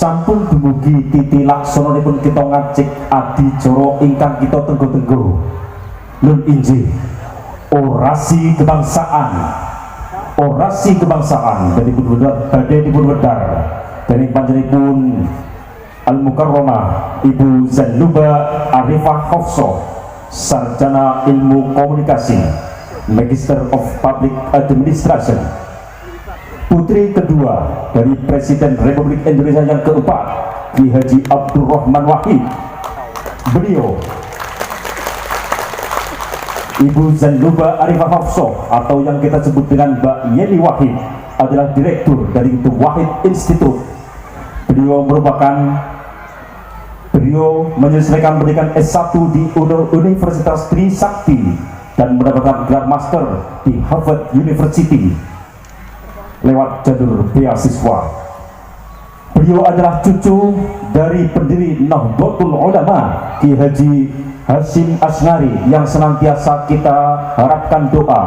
sampun dumugi titi laksonanipun kita ngajik adicara ingkang kita tenggo-tenggo nun injih orasi kebangsaan dari dipun wedar dari panjenenganipun Al-Mukarramah Ibu Zanuba Arifah Hafsah, sarjana ilmu komunikasi, Magister of Public Administration, putri kedua dari Presiden Republik Indonesia yang keempat, Ki Haji Abdurrahman Wahid. Beliau Ibu Zanuba Arifah Hafsah atau yang kita sebut dengan Mbak Yeni Wahid adalah direktur dari The Wahid Institute. Beliau menyelesaikan pendidikan S1 di Universitas Trisakti dan mendapatkan gelar master di Harvard University lewat jalur beasiswa. Beliau adalah cucu dari pendiri Nahdlatul Ulama Ki Haji Hasyim Asnari yang senantiasa kita harapkan doa,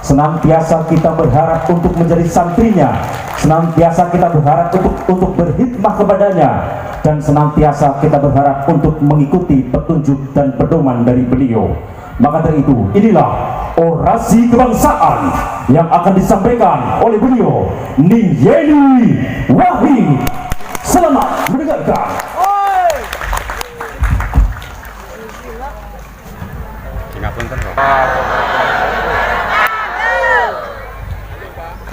senantiasa kita berharap untuk menjadi santrinya, senantiasa kita berharap untuk berkhidmah kepadanya, dan senantiasa kita berharap untuk mengikuti petunjuk dan pedoman dari beliau. Maka dari itu, inilah orasi kebangsaan yang akan disampaikan oleh beliau, Ning Yeni Wahid. Selamat mendengarkan.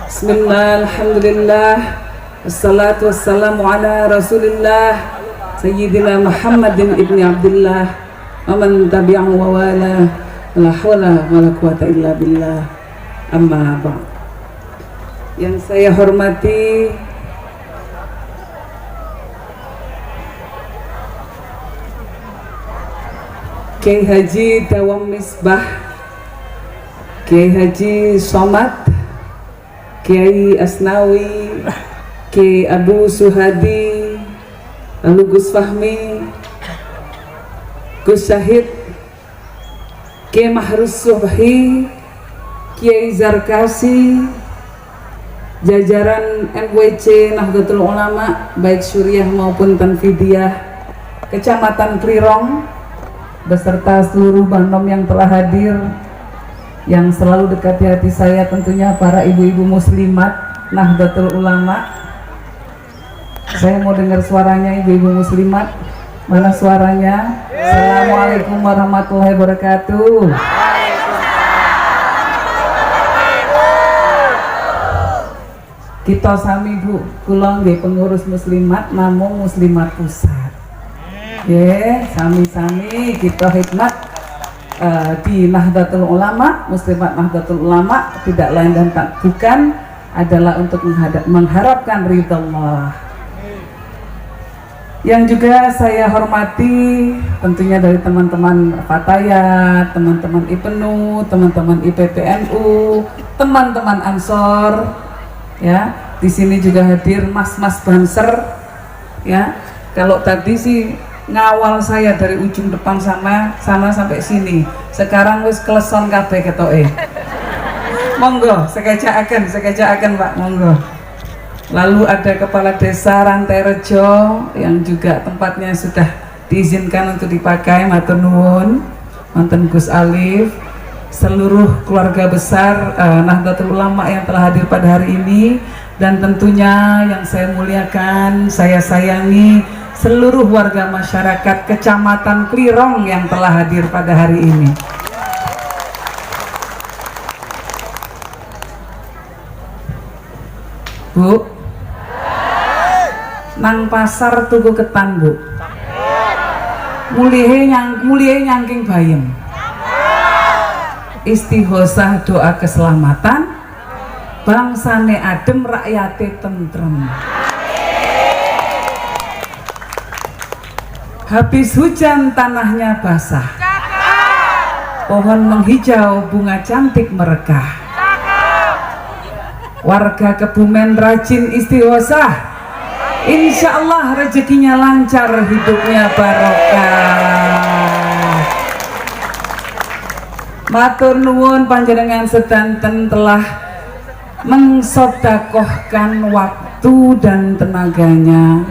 Bismillah, alhamdulillah, wassalatu wassalamu ala rasulillah Sayyidina Muhammadin ibni Abdullah wa man tabi'ahu wa wala, la hawla wa la quwata illa billah, amma ba'd. Yang saya hormati Kiai Haji Dawam Misbah, Kiai Haji Somad, Kiai Asnawi, Kiai Abu Suhadi, lalu Gus Fahmi, Gus Syahid, Kiai Mahrus Subhi, Kiai Zarkasi, jajaran MWC Nahdlatul Ulama baik Syuriah maupun Tanfidiyah Kecamatan Klirong beserta seluruh Banom yang telah hadir, yang selalu dekat di hati saya tentunya para ibu-ibu muslimat Nahdlatul Ulama. Saya mau dengar suaranya ibu-ibu muslimat. Mana suaranya? Assalamualaikum warahmatullahi wabarakatuh. Kita sami Bu, kula nggih pengurus muslimat namung muslimat pusat. Nggih, sami-sami kita khidmat di Nahdlatul Ulama, muslimat Nahdlatul Ulama tidak lain dan tak bukan adalah untuk mengharapkan ridha Allah. Yang juga saya hormati tentunya dari teman-teman Fatayat, teman-teman IPNU, teman-teman IPPNU, teman-teman Ansor, ya. Di sini juga hadir mas-mas Banser, ya. Kalau tadi sih ngawal saya dari ujung depan sana sampai sini. Sekarang wis kleson kabeh ketoke. Monggo, sekejaken Pak, monggo. Lalu ada Kepala Desa Rantai Rejo yang juga tempatnya sudah diizinkan untuk dipakai, matur nuwun. Manten Gus Alif, seluruh keluarga besar Nahdlatul Ulama yang telah hadir pada hari ini, dan tentunya yang saya muliakan, saya sayangi seluruh warga masyarakat Kecamatan Klirong yang telah hadir pada hari ini. Bu, nang pasar tuku ketan Bu, mulihe nyangking bayem, istighosah doa keselamatan, bangsane adem rakyate tentrem. Habis hujan tanahnya basah, pohon menghijau bunga cantik merekah. Warga Kebumen rajin istighosah, insya Allah rezekinya lancar, hidupnya barokah. Matur nuwun panjenengan sedanten telah mengsodakohkan waktu dan tenaganya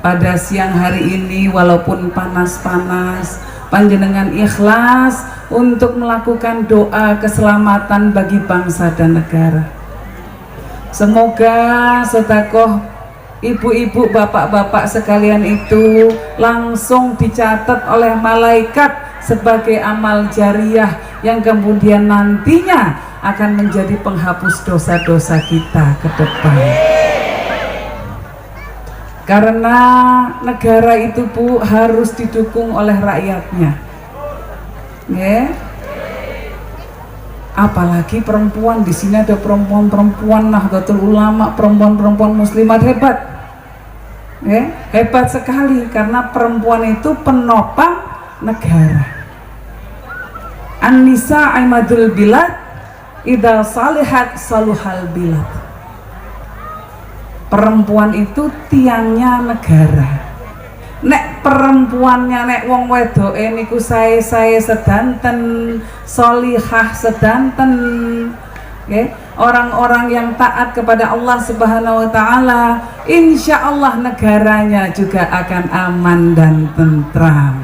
pada siang hari ini walaupun panas-panas, panjenengan ikhlas untuk melakukan doa keselamatan bagi bangsa dan negara. Semoga sedekah ibu-ibu, bapak-bapak sekalian itu langsung dicatat oleh malaikat sebagai amal jariah yang kemudian nantinya akan menjadi penghapus dosa-dosa kita ke depan. Karena negara itu Bu harus didukung oleh rakyatnya, ya. Apalagi perempuan, di sini ada perempuan-perempuan Nahdlatul Ulama, perempuan-perempuan muslimat hebat, ya, hebat sekali karena perempuan itu penopang negara. An-nisa imadul bilad, idza salihat saluhal bilad. Perempuan itu tiangnya negara. Nek perempuannya, nek wong wedoke niku sae sedanten, solihah sedanten, okay? Orang-orang yang taat kepada Allah Subhanahu wa Ta'ala, insya Allah negaranya juga akan aman dan tentram.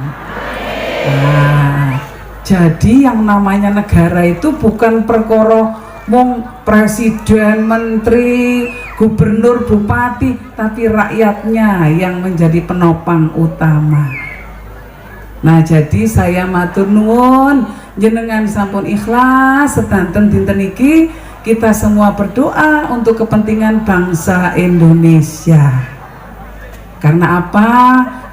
Nah, jadi yang namanya negara itu bukan perkara wong presiden, menteri, gubernur, bupati, tapi rakyatnya yang menjadi penopang utama. Nah, jadi saya matur nuwun jenengan sampun ikhlas sedanten dinten iki kita semua berdoa untuk kepentingan bangsa Indonesia. Karena apa?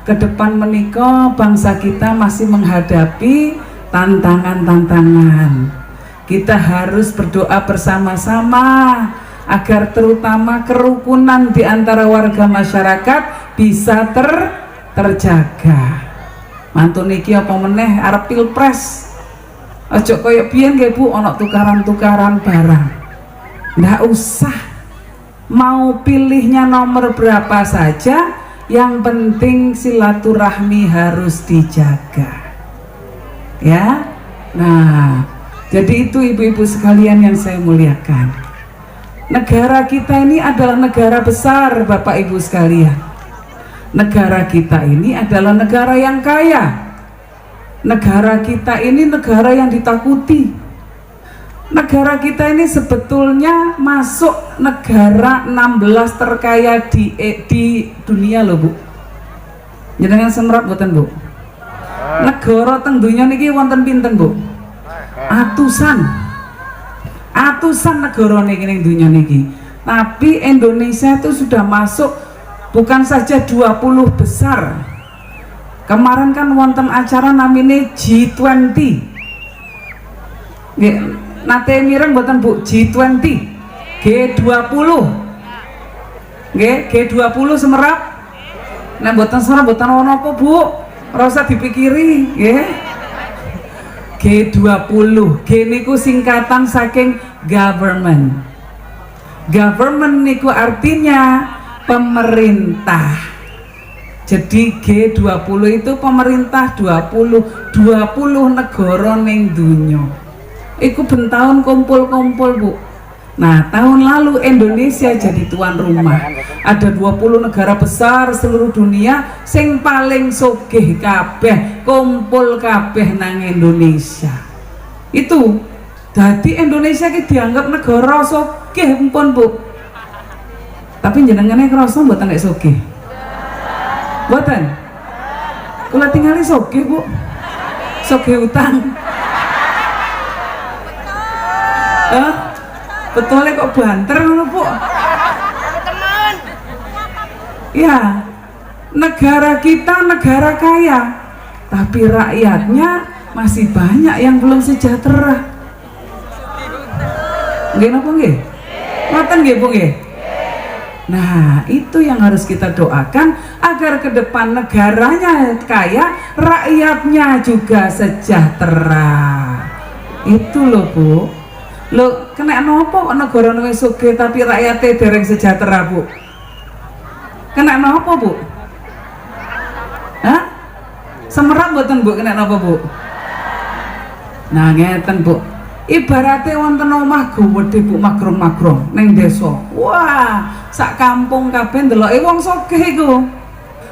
Ke depan menika bangsa kita masih menghadapi tantangan-tantangan. Kita harus berdoa bersama-sama agar terutama kerukunan di antara warga masyarakat bisa terjaga. Mantun niki apa meneh arep pilpres. Aja koyo biyen nggih Bu ana tukaran-tukaran barang. Nggak usah. Mau pilihnya nomor berapa saja, yang penting silaturahmi harus dijaga. Ya. Nah, jadi itu ibu-ibu sekalian yang saya muliakan. Negara kita ini adalah negara besar Bapak Ibu sekalian. Negara kita ini adalah negara yang kaya. Negara kita ini negara yang ditakuti. Negara kita ini sebetulnya masuk negara 16 terkaya di dunia loh Bu. Jenengan semerap mboten Bu? Negara teng dunia niki wonten pinten Bu? atusan negara niki ning dunia niki. Tapi Indonesia itu sudah masuk bukan saja 20 besar. Kemarin kan wonten acara namanya G20. Nggih, nate mireng mboten Bu G20? G20. Nggih, G20 semerap. Nek mboten semerap mboten ana apa Bu? Ora usah dipikiri, nggih. G20, G niku singkatan saking government. Government niku artinya pemerintah. Jadi G20 itu pemerintah 20 negara ning dunya. Iku ben tahun kumpul-kumpul Bu. Nah, tahun lalu Indonesia jadi tuan rumah. Ada 20 negara besar seluruh dunia sing paling sugih kabeh kumpul kabeh nang Indonesia. Itu jadi Indonesia ki dianggap negara sugih pun Bu. Tapi jenengane krasa mboten nek sugih. Mboten. Kula tingali sugih Bu. Sugih utang. Betulnya kok banter ngono Bu? Ya, negara kita negara kaya, tapi rakyatnya masih banyak yang belum sejahtera. Nggih napa nggih? Ngoten nggih Bu nggih? Nah, itu yang harus kita doakan agar ke depan negaranya kaya, rakyatnya juga sejahtera. Itu loh Bu. Lo kena nopo negara wis sugih tapi rakyatnya dereng sejahtera Bu? Kena nopo Bu? Hah? Semerap mboten Bu kena nopo Bu? Nah ngeten Bu. Ibaratnya wonten omah gede Bu, makrum-makrum ning desa. Wah, sak kampung kabeh ndeloke wong sugih iku.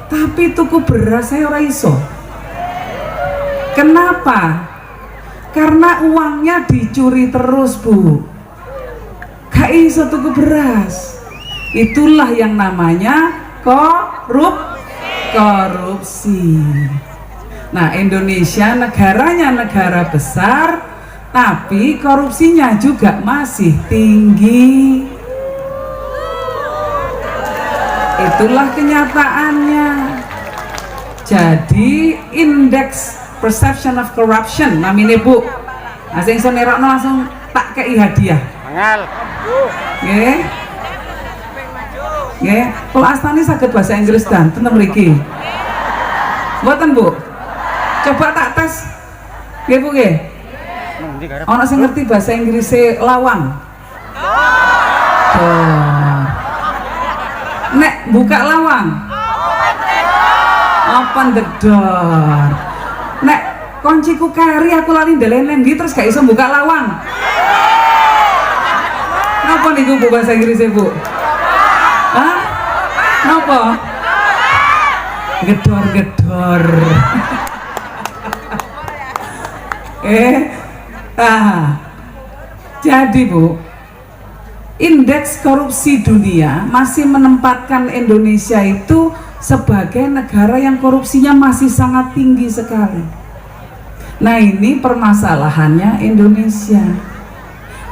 tapi tuku beras saya ora iso. Kenapa? Karena uangnya dicuri terus, Bu. Gak iso tuku beras. Itulah yang namanya korupsi. Nah, Indonesia negaranya negara besar, tapi korupsinya juga masih tinggi. Itulah kenyataannya. Jadi indeks perception of corruption namanya, Bu. Asing sonerokno langsung tak kei hadiah. Mangal. Nggih. Nggih, kalau Astani saged bahasa Inggris dan tentang mriki. Mboten, Bu? Coba tak tes. Nggih, Bu nggih. Ana sing ngerti bahasa Inggrisnya lawang? Nek buka lawang, open the door. Nek kunciku kari aku lali ndelenen gitu terus gak iso buka lawang. Napa niku Bu bahasa Inggrisnya, Bu? Hah? Napa? Gedor-gedor. Jadi, Bu, indeks korupsi dunia masih menempatkan Indonesia itu sebagai negara yang korupsinya masih sangat tinggi sekali. Nah, ini permasalahannya Indonesia.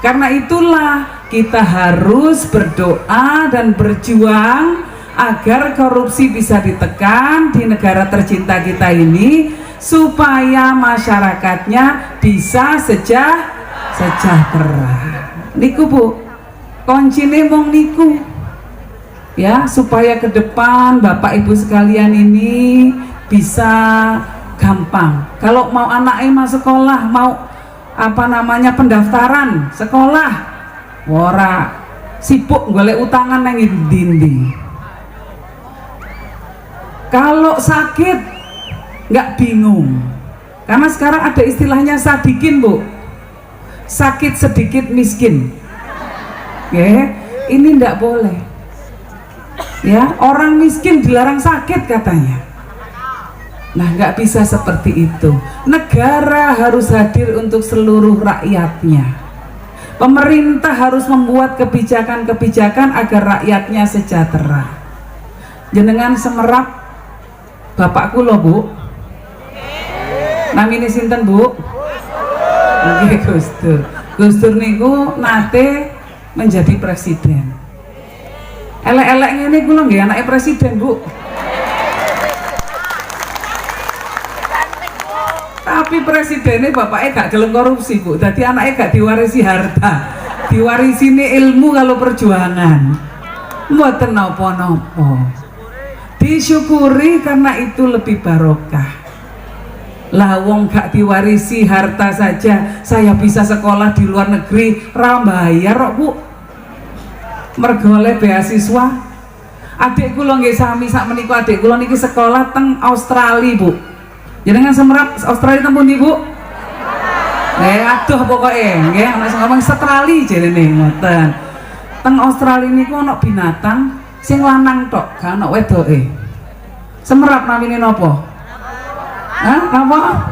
Karena itulah kita harus berdoa dan berjuang agar korupsi bisa ditekan di negara tercinta kita ini, supaya masyarakatnya bisa sejahtera. Niku, Bu, kuncine mong niku ya, supaya ke depan Bapak Ibu sekalian ini bisa gampang. Kalau mau anaknya masuk sekolah, mau pendaftaran sekolah, ora sibuk golek utangan nang ndi-ndi. Kalau sakit nggak bingung, karena sekarang ada istilahnya sadikin, Bu, sakit sedikit miskin. Ini ndak boleh ya, orang miskin dilarang sakit katanya. Nah, nggak bisa seperti itu. Negara harus hadir untuk seluruh rakyatnya. Pemerintah harus membuat kebijakan-kebijakan agar rakyatnya sejahtera. Jenengan semerap bapakku loh, Bu. Namine sinten, Bu? Nggih, Gus Dur. Gus Dur niku nate menjadi presiden. Elek-elek ngene kula nggih anake presiden, Bu. Tapi presidennya bapaknya gak gelem korupsi, Bu. Jadi anaknya gak diwarisi harta, diwarisi ilmu kalau perjuangan. Mboten napa-napa. Disyukuri karena itu lebih barokah. Lah wong gak diwarisi harta saja saya bisa sekolah di luar negeri ra bayar kok, Bu. Mergo oleh beasiswa. Adik kula nggih sami sak menika, adik kula niki sekolah teng Australia, Bu. Jenengan semerap Australia teng pundi, Bu? Aduh pokoknya nggih ana sing ngomong Australia jenenge ngoten. Teng Australia niku ana binatang sing lanang tok, gak ana wedoke. Semerap namine napa? Hah? Napa?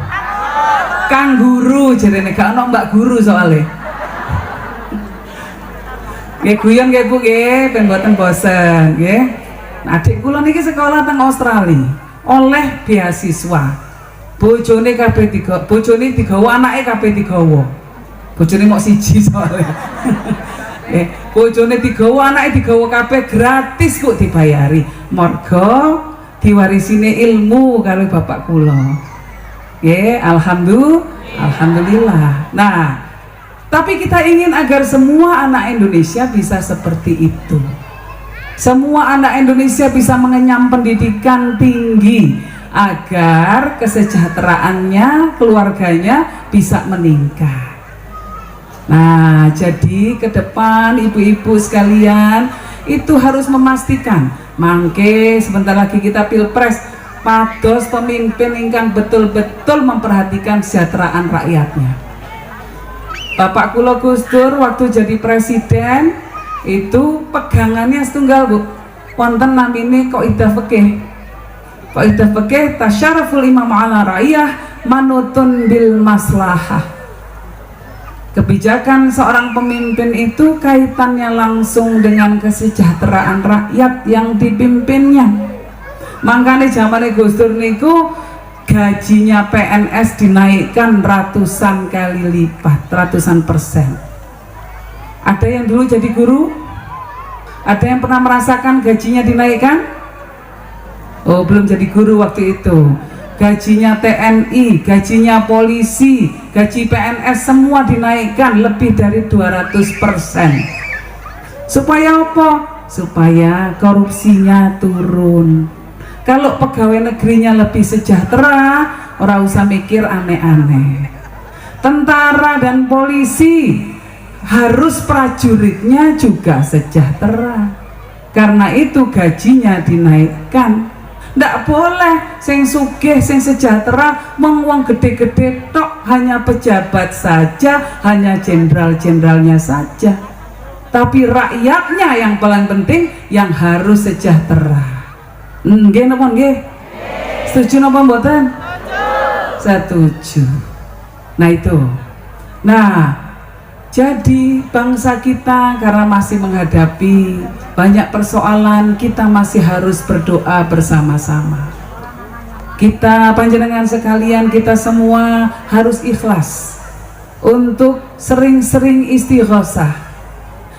Kanguru jenenge, gak ana mbak guru soalnya. Nggih guyon nggih, Bu nggih, ben mboten bosen nggih. Adik kula niki sekolah teng Australia oleh beasiswa. Bojone kabeh digawa, anake kabeh digawa. Bojone mok siji soalnya. Bojone digawa, anake digawa kabeh gratis kok dibayari. Mergo diwarisine ilmu karo bapak kula. Nggih, alhamdulillah. Nah, tapi kita ingin agar semua anak Indonesia bisa seperti itu. Semua anak Indonesia bisa mengenyam pendidikan tinggi agar kesejahteraannya, keluarganya bisa meningkat. Nah, jadi ke depan ibu-ibu sekalian itu harus memastikan mangke sebentar lagi kita pilpres, pados pemimpin ingkang betul-betul memperhatikan kesejahteraan rakyatnya. Bapak kula Gus Dur waktu jadi presiden itu pegangannya setunggal, Bu. Wonten namine Qaidah Fikih. Fa idza faqih tasyaraful imam ala ra'iyah manutun bil maslahah. Kebijakan seorang pemimpin itu kaitannya langsung dengan kesejahteraan rakyat yang dipimpinnya. Makanya zaman Gus Dur niku gajinya PNS dinaikkan ratusan kali lipat, ratusan persen. Ada yang dulu jadi guru? Ada yang pernah merasakan gajinya dinaikkan? Oh, belum jadi guru waktu itu. Gajinya TNI, gajinya polisi, gaji PNS semua dinaikkan lebih dari 200%. Supaya apa? Supaya korupsinya turun. Kalau pegawai negerinya lebih sejahtera, ora usah mikir aneh-aneh. Tentara dan polisi harus prajuritnya juga sejahtera. Karena itu gajinya dinaikkan. Ndak boleh sing sugih, sing sejahtera, mengwong gede-gede tok, hanya pejabat saja, hanya jenderal-jenderalnya saja. Tapi rakyatnya yang paling penting, yang harus sejahtera. Nggih napa nggih? Setuju napa mboten? Setuju. Nah itu. Nah, jadi bangsa kita karena masih menghadapi banyak persoalan, kita masih harus berdoa bersama-sama. Kita panjenengan sekalian, kita semua harus ikhlas untuk sering-sering istighosah,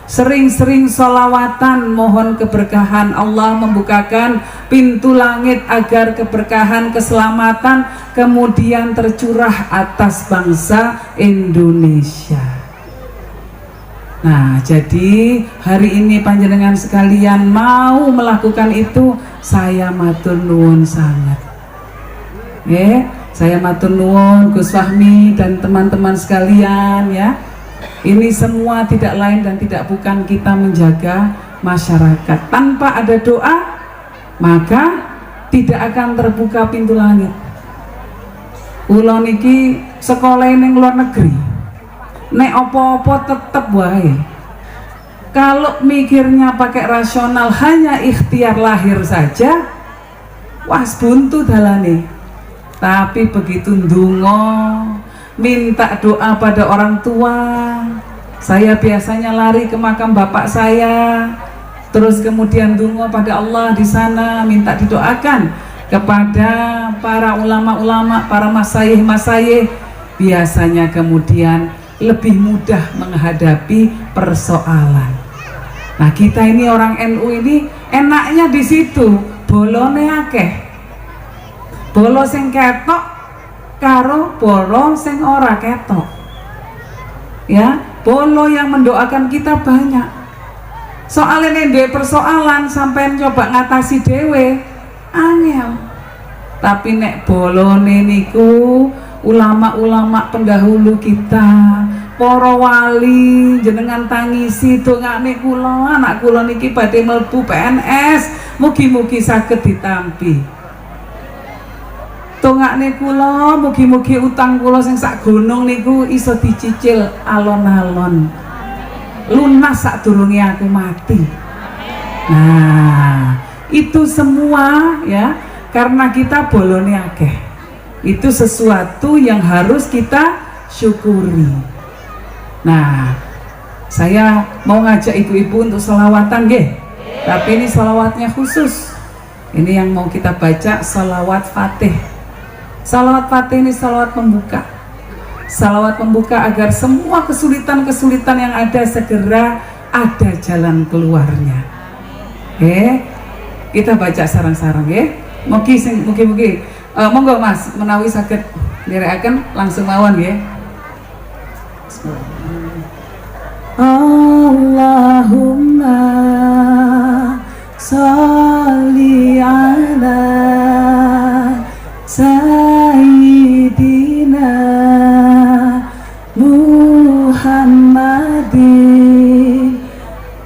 sering-sering sholawatan, mohon keberkahan. Allah membukakan pintu langit agar keberkahan, keselamatan kemudian tercurah atas bangsa Indonesia. Nah, jadi hari ini panjenengan sekalian mau melakukan itu, saya matur nuwun sangat. Saya matur nuwun Gus Fahmi dan teman-teman sekalian ya. Ini semua tidak lain dan tidak bukan kita menjaga masyarakat. Tanpa ada doa, maka tidak akan terbuka pintu langit. Kula niki sekolah ning luar negeri. Nek opo-opo tetep wae. Kalau mikirnya pakai rasional, hanya ikhtiar lahir saja, was buntu dalane. Tapi begitu ndonga, minta doa pada orang tua, saya biasanya lari ke makam bapak saya, terus kemudian ndonga pada Allah di sana, minta didoakan kepada para ulama-ulama, para masayih-masayih, biasanya kemudian lebih mudah menghadapi persoalan. Nah, kita ini orang NU ini enaknya di situ, bolone akeh. Bolo sing ketok karo bolo sing ora ketok. Ya, bolo yang mendoakan kita banyak. Soalnya nek persoalan sampai coba ngatasi dewe, angel. Tapi nek bolone niku ulama-ulama pendahulu kita, para wali jenengan tangisi dongane kula, anak kula niki badhe mlebu PNS, mugi-mugi saged ditampi. Dongane kula, mugi-mugi utang kula sing sak gunung niku iso dicicil alon-alon. Lunas sadurunge aku mati. Nah, itu semua ya karena kita bolone akeh. Itu sesuatu yang harus kita syukuri. Nah, saya mau ngajak ibu-ibu untuk sholawatan nggih. Tapi ini sholawatnya khusus. Ini yang mau kita baca sholawat Fatih. Sholawat Fatih ini sholawat pembuka. Sholawat pembuka agar semua kesulitan-kesulitan yang ada segera ada jalan keluarnya. Kita baca sarang-sarang ya. Mugi-mugi. Monggo Mas, menawi saged nirikaken langsung mawon nggih. Allahumma sholli ala sayyidina Muhammadin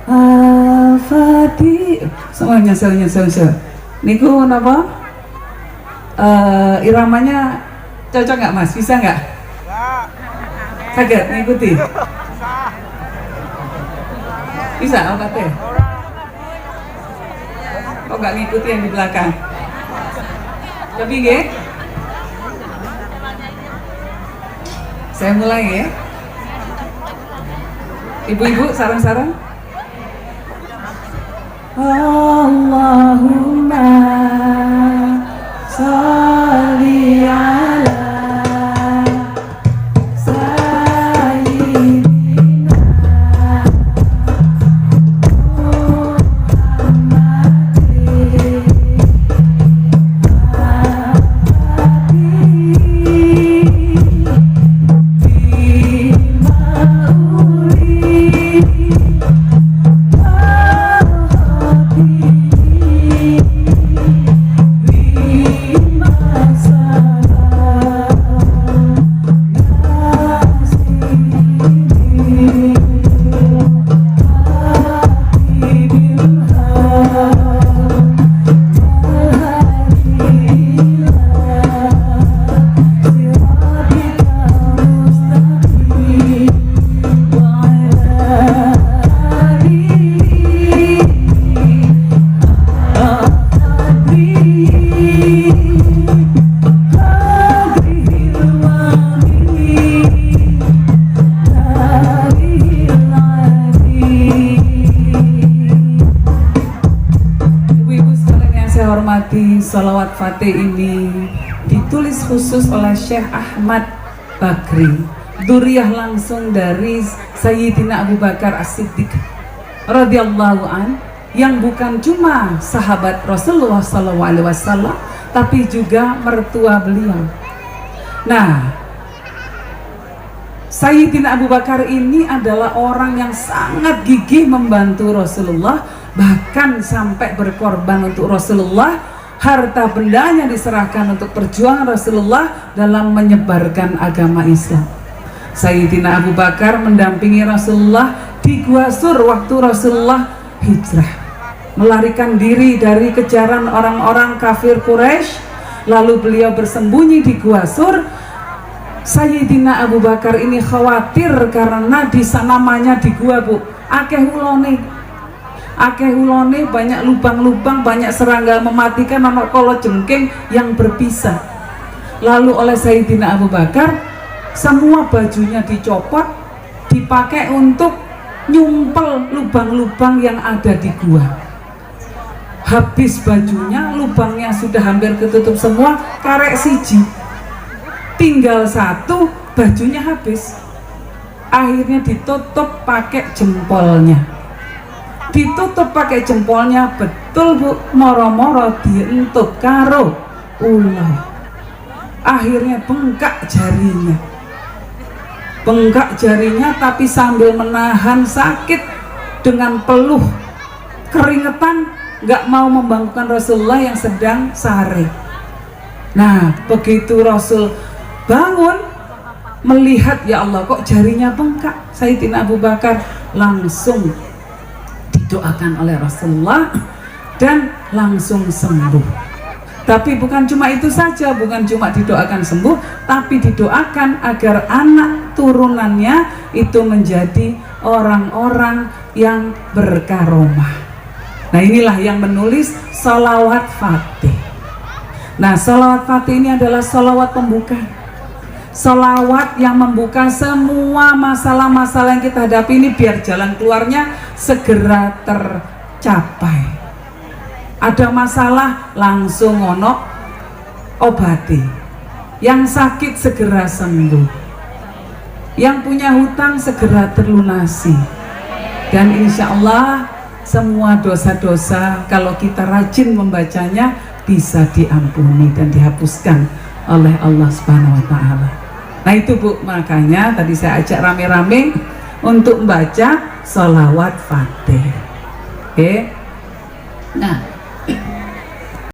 al-Fatih. Semuanya niku napa? Iramanya cocok nggak Mas? Bisa nggak? Saged ngikuti? Bisa, oke. Kok nggak ngikuti yang di belakang? Tapi nggih. Saya mulai ya. Ibu-ibu sarang-sarang. Allahumma sholli ala Sholawat Fatih ini ditulis khusus oleh Syekh Ahmad Bakri, dzurriyyah langsung dari Sayyidina Abu Bakar As-Siddiq radhiyallahu an, yang bukan cuma sahabat Rasulullah SAW, tapi juga mertua beliau. Nah, Sayyidina Abu Bakar ini adalah orang yang sangat gigih membantu Rasulullah, bahkan sampai berkorban untuk Rasulullah. Harta bendanya diserahkan untuk perjuangan Rasulullah dalam menyebarkan agama Islam. Sayyidina Abu Bakar mendampingi Rasulullah di Gua Sur waktu Rasulullah hijrah, melarikan diri dari kejaran orang-orang kafir Quraisy. Lalu beliau bersembunyi di Gua Sur. Sayyidina Abu Bakar ini khawatir karena di sana namanya di gua, Bu, akeh ulone, banyak lubang-lubang, banyak serangga mematikan, anak kolo jengking yang berpisah. Lalu oleh Sayyidina Abu Bakar, semua bajunya dicopot, dipakai untuk nyumpel lubang-lubang yang ada di gua. Habis bajunya, lubangnya sudah hampir ketutup semua, karek siji, tinggal satu, bajunya habis. Akhirnya ditutup pakai jempolnya. Ditutup pakai jempolnya, betul, Bu, moro-moro dientup karo ular. Akhirnya bengkak jarinya, tapi sambil menahan sakit dengan peluh keringetan, nggak mau membangunkan Rasulullah yang sedang sare. Nah, begitu Rasul bangun melihat, ya Allah, kok jarinya bengkak, Sayyidina Abu Bakar langsung didoakan oleh Rasulullah dan langsung sembuh. Tapi bukan cuma itu saja, bukan cuma didoakan sembuh, tapi didoakan agar anak turunannya itu menjadi orang-orang yang berkaromah. Nah, inilah yang menulis sholawat Fatih. Nah, sholawat Fatih ini adalah sholawat pembuka, sholawat yang membuka semua masalah-masalah yang kita hadapi ini biar jalan keluarnya segera tercapai. Ada masalah langsung ono obati, yang sakit segera sembuh, yang punya hutang segera terlunasi, dan insya Allah semua dosa-dosa kalau kita rajin membacanya bisa diampuni dan dihapuskan oleh Allah Subhanahu wa Ta'ala. Nah itu, Bu, makanya tadi saya ajak rame-rame untuk membaca sholawat Fatih. Oke. Nah,